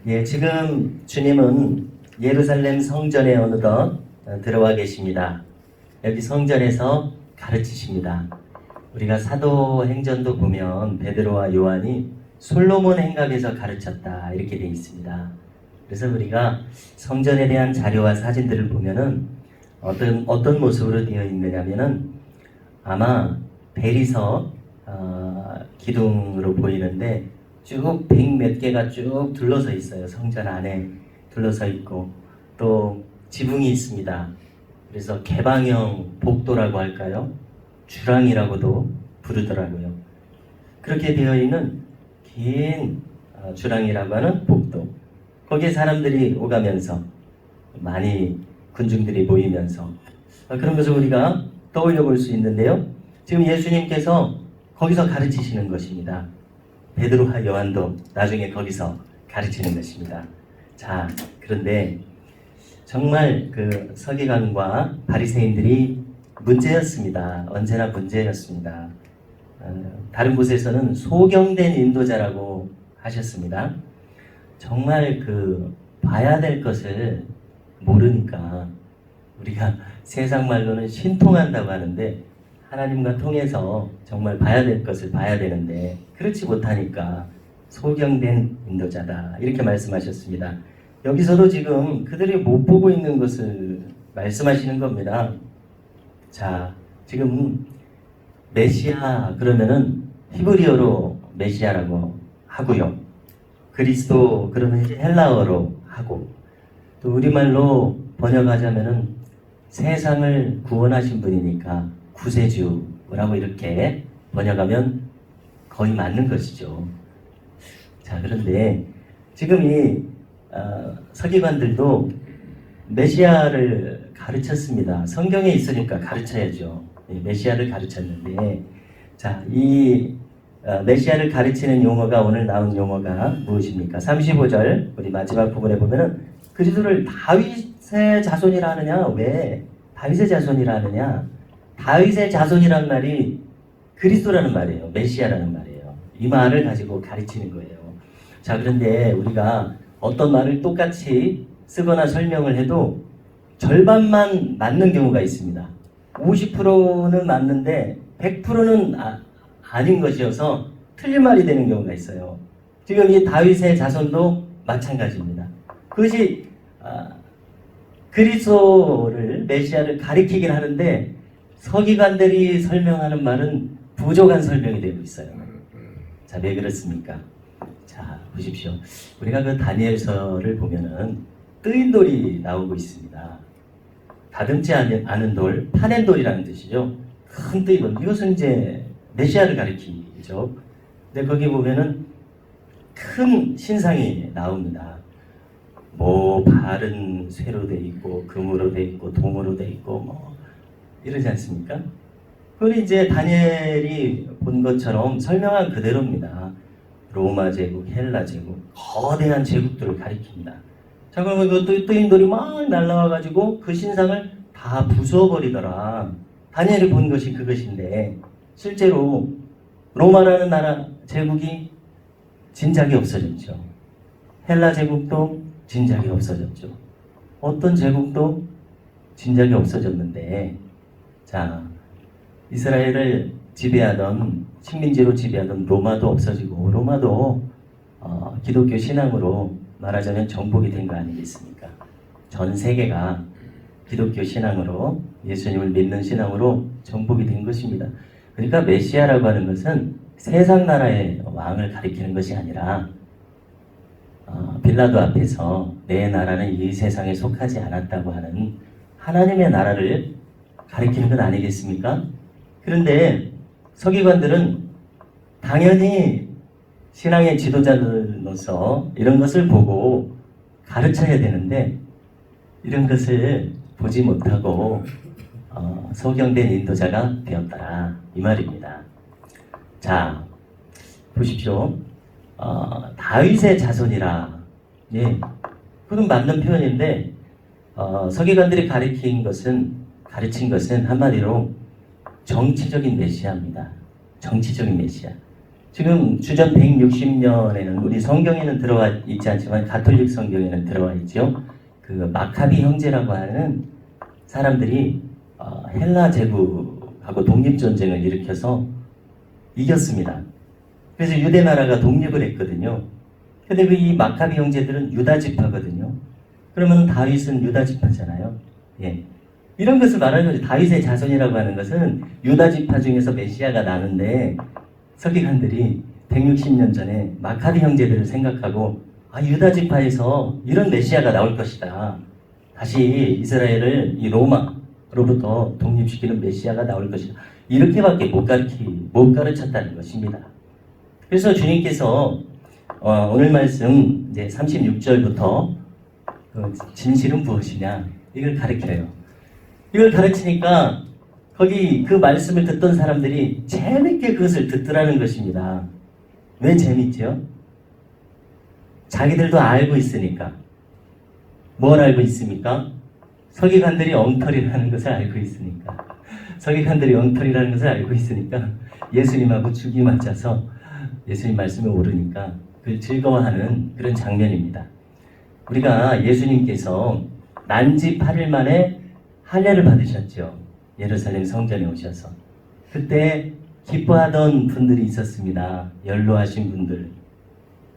예, 지금 주님은 예루살렘 성전에 어느덧 들어와 계십니다. 여기 성전에서 가르치십니다. 우리가 사도행전도 보면 베드로와 요한이 솔로몬 행각에서 가르쳤다 이렇게 되어 있습니다. 그래서 우리가 성전에 대한 자료와 사진들을 보면은 어떤 모습으로 되어 있느냐면은 아마 대리석 기둥으로 보이는데 쭉 100몇 개가 쭉 둘러서 있어요. 성전 안에 둘러서 있고 또 지붕이 있습니다. 그래서 개방형 복도라고 할까요? 주랑이라고도 부르더라고요. 그렇게 되어 있는 긴 주랑이라고 하는 복도. 거기에 사람들이 오가면서 많이 군중들이 모이면서 그런 것을 우리가 떠올려 볼 수 있는데요. 지금 예수님께서 거기서 가르치시는 것입니다. 베드로와 요한도 나중에 거기서 가르치는 것입니다. 자, 그런데 정말 그 서기관과 바리새인들이 문제였습니다. 언제나 문제였습니다. 다른 곳에서는 소경된 인도자라고 하셨습니다. 정말 봐야 될 것을 모르니까 우리가 세상 말로는 신통한다고 하는데 하나님과 통해서 정말 봐야 될 것을 봐야 되는데 그렇지 못하니까 소경된 인도자다 이렇게 말씀하셨습니다. 여기서도 지금 그들이 못 보고 있는 것을 말씀하시는 겁니다. 자, 지금 메시아 그러면은 히브리어로 메시아라고 하고요. 그리스도 그러면 헬라어로 하고 또 우리말로 번역하자면은 세상을 구원하신 분이니까 구세주라고 이렇게 번역하면 거의 맞는 것이죠. 자, 그런데 지금 이 서기관들도 메시아를 가르쳤습니다. 성경에 있으니까 가르쳐야죠. 메시아를 가르쳤는데 자, 이 메시아를 가르치는 용어가 오늘 나온 용어가 무엇입니까? 35절 우리 마지막 부분에 보면은 그리스도를 다윗의 자손이라 하느냐? 왜 다윗의 자손이라 하느냐? 다윗의 자손이란 말이 그리스도라는 말이에요. 메시아라는 말이에요. 이 말을 가지고 가르치는 거예요. 자, 그런데 우리가 어떤 말을 똑같이 쓰거나 설명을 해도 절반만 맞는 경우가 있습니다. 50%는 맞는데 100%는 아닌 것이어서 틀린 말이 되는 경우가 있어요. 지금 이 다윗의 자손도 마찬가지입니다. 그것이 그리스도를 메시아를 가리키긴 하는데 서기관들이 설명하는 말은 부족한 설명이 되고 있어요. 자, 왜 그렇습니까? 자, 보십시오. 우리가 그 다니엘서를 보면은 뜨인 돌이 나오고 있습니다. 다듬지 않은 돌, 파낸 돌이라는 뜻이죠. 큰 뜨인 돌. 이것은 이제 메시아를 가리키죠. 근데 거기 보면은 큰 신상이 나옵니다. 뭐 발은 쇠로 돼 있고 금으로 돼 있고 동으로 돼 있고 뭐 이러지 않습니까? 그건 이제 다니엘이 본 것처럼 설명한 그대로입니다. 로마 제국, 헬라 제국, 거대한 제국들을 가리킵니다. 자, 그러면 그 뜨인 돌이 막 날라와가지고 그 신상을 다 부숴버리더라. 다니엘이 본 것이 그것인데 실제로 로마라는 나라 제국이 진작에 없어졌죠. 헬라 제국도 진작에 없어졌죠. 어떤 제국도 진작에 없어졌는데 자, 이스라엘을 지배하던 식민지로 지배하던 로마도 없어지고 로마도 기독교 신앙으로 말하자면 정복이 된 거 아니겠습니까? 전 세계가 기독교 신앙으로 예수님을 믿는 신앙으로 정복이 된 것입니다. 그러니까 메시아라고 하는 것은 세상 나라의 왕을 가리키는 것이 아니라 빌라도 앞에서 내 나라는 이 세상에 속하지 않았다고 하는 하나님의 나라를 가리키는 것 아니겠습니까? 그런데 서기관들은 당연히 신앙의 지도자들로서 이런 것을 보고 가르쳐야 되는데 이런 것을 보지 못하고 소경된 인도자가 되었더라 이 말입니다. 자, 보십시오. 다윗의 자손이라 예, 그건 맞는 표현인데 서기관들이 가르친 것은 한마디로 정치적인 메시아입니다. 정치적인 메시아. 지금 주전 160년에는 우리 성경에는 들어와 있지 않지만 가톨릭 성경에는 들어와 있죠. 그 마카비 형제라고 하는 사람들이 헬라 제국하고 독립전쟁을 일으켜서 이겼습니다. 그래서 유대 나라가 독립을 했거든요. 근데 이 마카비 형제들은 유다 지파거든요. 그러면 다윗은 유다 지파잖아요. 예. 이런 것을 말하는 거죠. 다윗의 자손이라고 하는 것은 유다 지파 중에서 메시아가 나는데 서기관들이 160년 전에 마카비 형제들을 생각하고 유다 지파에서 이런 메시아가 나올 것이다. 다시 이스라엘을 이 로마로부터 독립시키는 메시아가 나올 것이다. 이렇게밖에 못 가르쳤다는 것입니다. 그래서 주님께서 오늘 말씀 이제 36절부터 진실은 무엇이냐 이걸 가르쳐요. 이걸 가르치니까 거기 그 말씀을 듣던 사람들이 재밌게 그것을 듣더라는 것입니다. 왜 재밌죠? 자기들도 알고 있으니까. 뭘 알고 있습니까? 서기관들이 엉터리라는 것을 알고 있으니까. 서기관들이 엉터리라는 것을 알고 있으니까 예수님하고 죽이 맞아서 예수님 말씀을 모르니까 그걸 즐거워하는 그런 장면입니다. 우리가 예수님께서 난지 8일 만에 할례를 받으셨죠. 예루살렘 성전에 오셔서. 그때 기뻐하던 분들이 있었습니다. 연로하신 분들.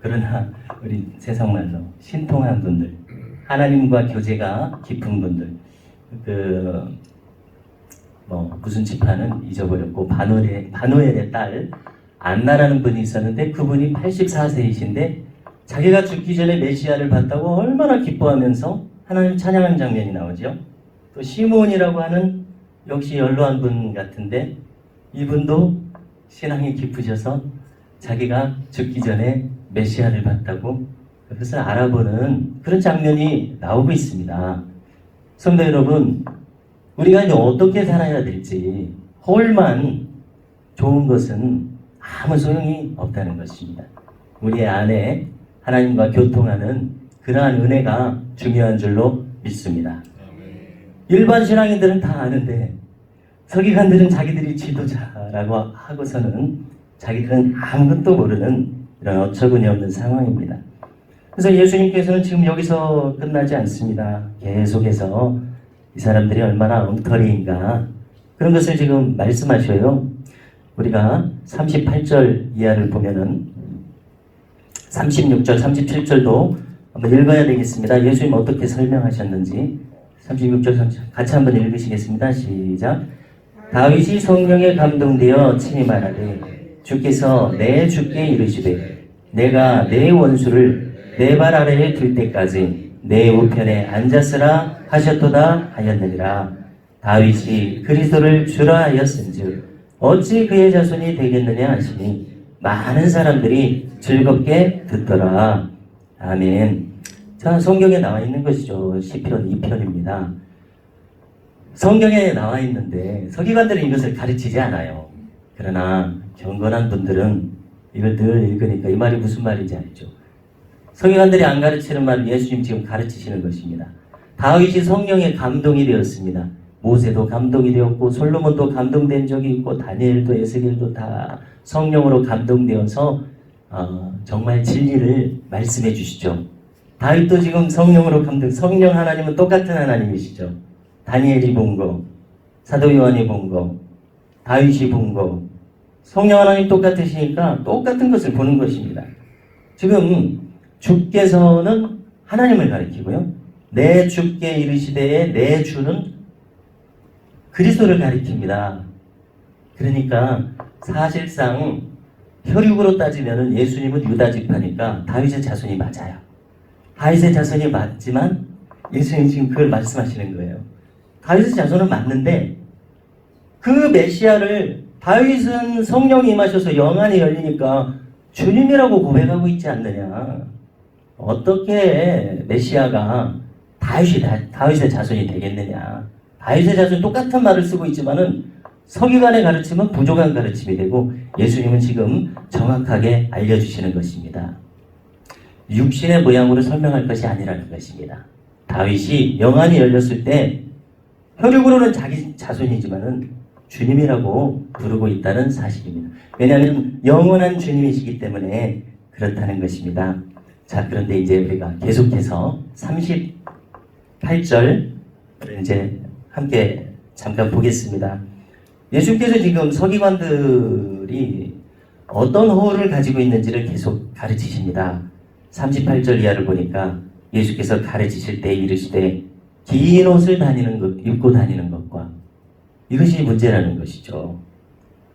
그러나 우리 세상말로 신통한 분들. 하나님과 교제가 깊은 분들. 무슨 지파는 잊어버렸고 바누엘의 딸 안나라는 분이 있었는데 그분이 84세이신데 자기가 죽기 전에 메시아를 봤다고 얼마나 기뻐하면서 하나님 찬양하는 장면이 나오죠. 또 시므온이라고 하는 역시 연로한 분 같은데 이분도 신앙이 깊으셔서 자기가 죽기 전에 메시아를 봤다고 그것을 알아보는 그런 장면이 나오고 있습니다. 성도 여러분, 우리가 이제 어떻게 살아야 될지 홀만 좋은 것은 아무 소용이 없다는 것입니다. 우리 안에 하나님과 교통하는 그러한 은혜가 중요한 줄로 믿습니다. 일반 신앙인들은 다 아는데 서기관들은 자기들이 지도자라고 하고서는 자기들은 아무것도 모르는 이런 어처구니 없는 상황입니다. 그래서 예수님께서는 지금 여기서 끝나지 않습니다. 계속해서 이 사람들이 얼마나 엉터리인가 그런 것을 지금 말씀하셔요. 우리가 38절 이하를 보면은 36절, 37절도 한번 읽어야 되겠습니다. 예수님 어떻게 설명하셨는지 36절 같이 한번 읽으시겠습니다. 시작. 다윗이 성령에 감동되어 친히 말하되 주께서 내 주께 이르시되 내가 내 원수를 내 발 아래에 둘 때까지 내 우편에 앉았으라 하셨도다 하였느니라. 다윗이 그리스도를 주라 하였은즉 어찌 그의 자손이 되겠느냐 하시니 많은 사람들이 즐겁게 듣더라. 아멘. 자, 성경에 나와 있는 것이죠. 시편 2편입니다. 성경에 나와 있는데 서기관들은 이것을 가르치지 않아요. 그러나 경건한 분들은 이걸 늘 읽으니까 이 말이 무슨 말인지 알죠. 서기관들이 안 가르치는 말을 예수님 지금 가르치시는 것입니다. 다윗이 성령에 감동이 되었습니다. 모세도 감동이 되었고 솔로몬도 감동된 적이 있고 다니엘도 에스겔도 다 성령으로 감동되어서 정말 진리를 말씀해 주시죠. 다윗도 지금 성령으로 성령 하나님은 똑같은 하나님이시죠. 다니엘이 본 거, 사도 요한이 본 거, 다윗이 본 거, 성령 하나님 똑같으시니까 똑같은 것을 보는 것입니다. 지금 주께서는 하나님을 가리키고요. 내 주께 이르시되 내 주는 그리스도를 가리킵니다. 그러니까 사실상 혈육으로 따지면 예수님은 유다 지파니까 다윗의 자손이 맞아요. 다윗의 자손이 맞지만 예수님 지금 그걸 말씀하시는 거예요. 다윗의 자손은 맞는데 그 메시아를 다윗은 성령이 임하셔서 영안이 열리니까 주님이라고 고백하고 있지 않느냐. 어떻게 메시아가 다윗의 자손이 되겠느냐. 다윗의 자손 똑같은 말을 쓰고 있지만은 서기관의 가르침은 부족한 가르침이 되고 예수님은 지금 정확하게 알려주시는 것입니다. 육신의 모양으로 설명할 것이 아니라는 것입니다. 다윗이 영안이 열렸을 때 혈육으로는 자기 자손이지만은 주님이라고 부르고 있다는 사실입니다. 왜냐하면 영원한 주님이시기 때문에 그렇다는 것입니다. 자, 그런데 이제 우리가 계속해서 38절 이제 함께 잠깐 보겠습니다. 예수께서 지금 서기관들이 어떤 호를 가지고 있는지를 계속 가르치십니다. 38절 이하를 보니까 예수께서 가르치실 때 이르시되 긴 옷을 입고 다니는 것과 이것이 문제라는 것이죠.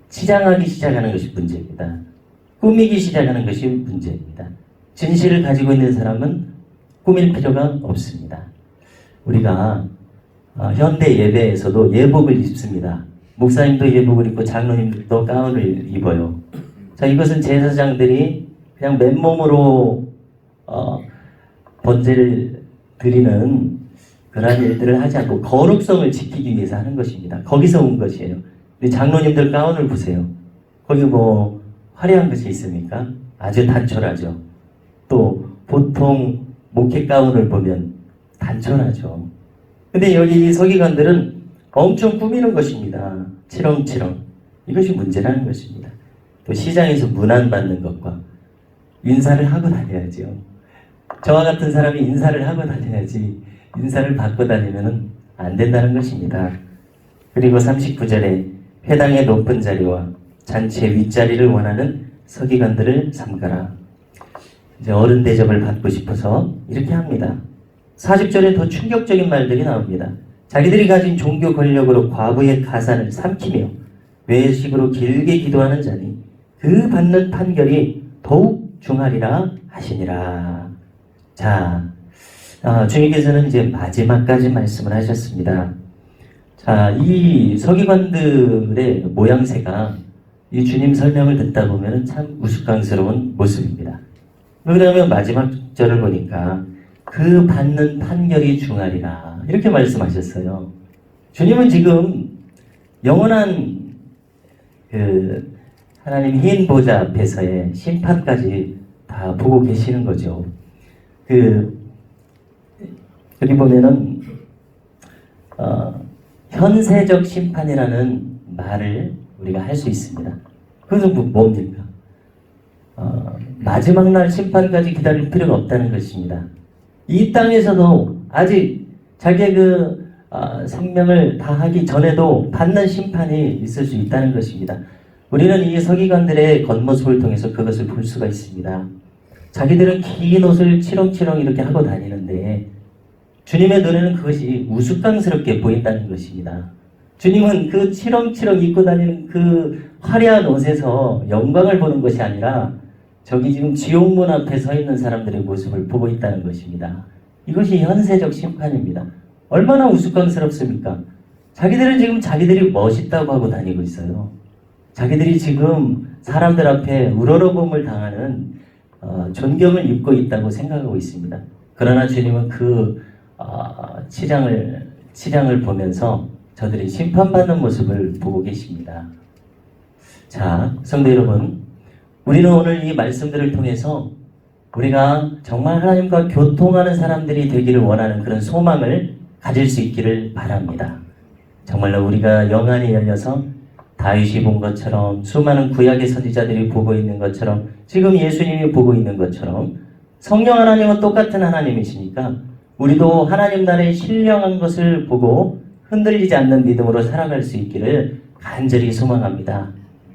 치장하기 시작하는 것이 문제입니다. 꾸미기 시작하는 것이 문제입니다. 진실을 가지고 있는 사람은 꾸밀 필요가 없습니다. 우리가 현대 예배에서도 예복을 입습니다. 목사님도 예복을 입고 장로님들도 가운을 입어요. 자, 이것은 제사장들이 그냥 맨몸으로 번제를 드리는 그러한 일들을 하지 않고 거룩성을 지키기 위해서 하는 것입니다. 거기서 온 것이에요. 근데 장로님들 가운을 보세요. 거기 뭐 화려한 것이 있습니까? 아주 단촐하죠. 또 보통 목회 가운을 보면 단촐하죠. 근데 여기 서기관들은 엄청 꾸미는 것입니다. 치렁치렁. 이것이 문제라는 것입니다. 또 시장에서 문안받는 것과 인사를 하고 다녀야죠. 저와 같은 사람이 인사를 하고 다녀야지 인사를 받고 다니면 안 된다는 것입니다. 그리고 39절에 회당의 높은 자리와 잔치의 윗자리를 원하는 서기관들을 삼가라. 이제 어른 대접을 받고 싶어서 이렇게 합니다. 40절에 더 충격적인 말들이 나옵니다. 자기들이 가진 종교 권력으로 과부의 가산을 삼키며 외식으로 길게 기도하는 자니 그 받는 판결이 더욱 중하리라 하시니라. 자, 주님께서는 이제 마지막까지 말씀을 하셨습니다. 자, 이 서기관들의 모양새가 이 주님 설명을 듣다 보면 참 우스꽝스러운 모습입니다. 왜냐하면 마지막 절을 보니까 그 받는 판결이 중하리라 이렇게 말씀하셨어요. 주님은 지금 영원한 그 하나님 흰 보좌 앞에서의 심판까지 다 보고 계시는 거죠. 여기 보면은 현세적 심판이라는 말을 우리가 할 수 있습니다. 그것은 뭡니까? 마지막 날 심판까지 기다릴 필요가 없다는 것입니다. 이 땅에서도 아직 자기의 생명을 다하기 전에도 받는 심판이 있을 수 있다는 것입니다. 우리는 이 서기관들의 겉모습을 통해서 그것을 볼 수가 있습니다. 자기들은 긴 옷을 치렁치렁 이렇게 하고 다니는데 주님의 눈에는 그것이 우스꽝스럽게 보인다는 것입니다. 주님은 그 치렁치렁 입고 다니는 그 화려한 옷에서 영광을 보는 것이 아니라 저기 지금 지옥문 앞에 서 있는 사람들의 모습을 보고 있다는 것입니다. 이것이 현세적 심판입니다. 얼마나 우스꽝스럽습니까? 자기들은 지금 자기들이 멋있다고 하고 다니고 있어요. 자기들이 지금 사람들 앞에 우러러봄을 당하는 존경을 입고 있다고 생각하고 있습니다. 그러나 주님은 그 치장을 보면서 저들이 심판받는 모습을 보고 계십니다. 자, 성도 여러분, 우리는 오늘 이 말씀들을 통해서 우리가 정말 하나님과 교통하는 사람들이 되기를 원하는 그런 소망을 가질 수 있기를 바랍니다. 정말로 우리가 영안이 열려서 다윗이 본 것처럼 수많은 구약의 선지자들이 보고 있는 것처럼 지금 예수님이 보고 있는 것처럼 성령 하나님은 똑같은 하나님이시니까 우리도 하나님 나라의 신령한 것을 보고 흔들리지 않는 믿음으로 살아갈 수 있기를 간절히 소망합니다.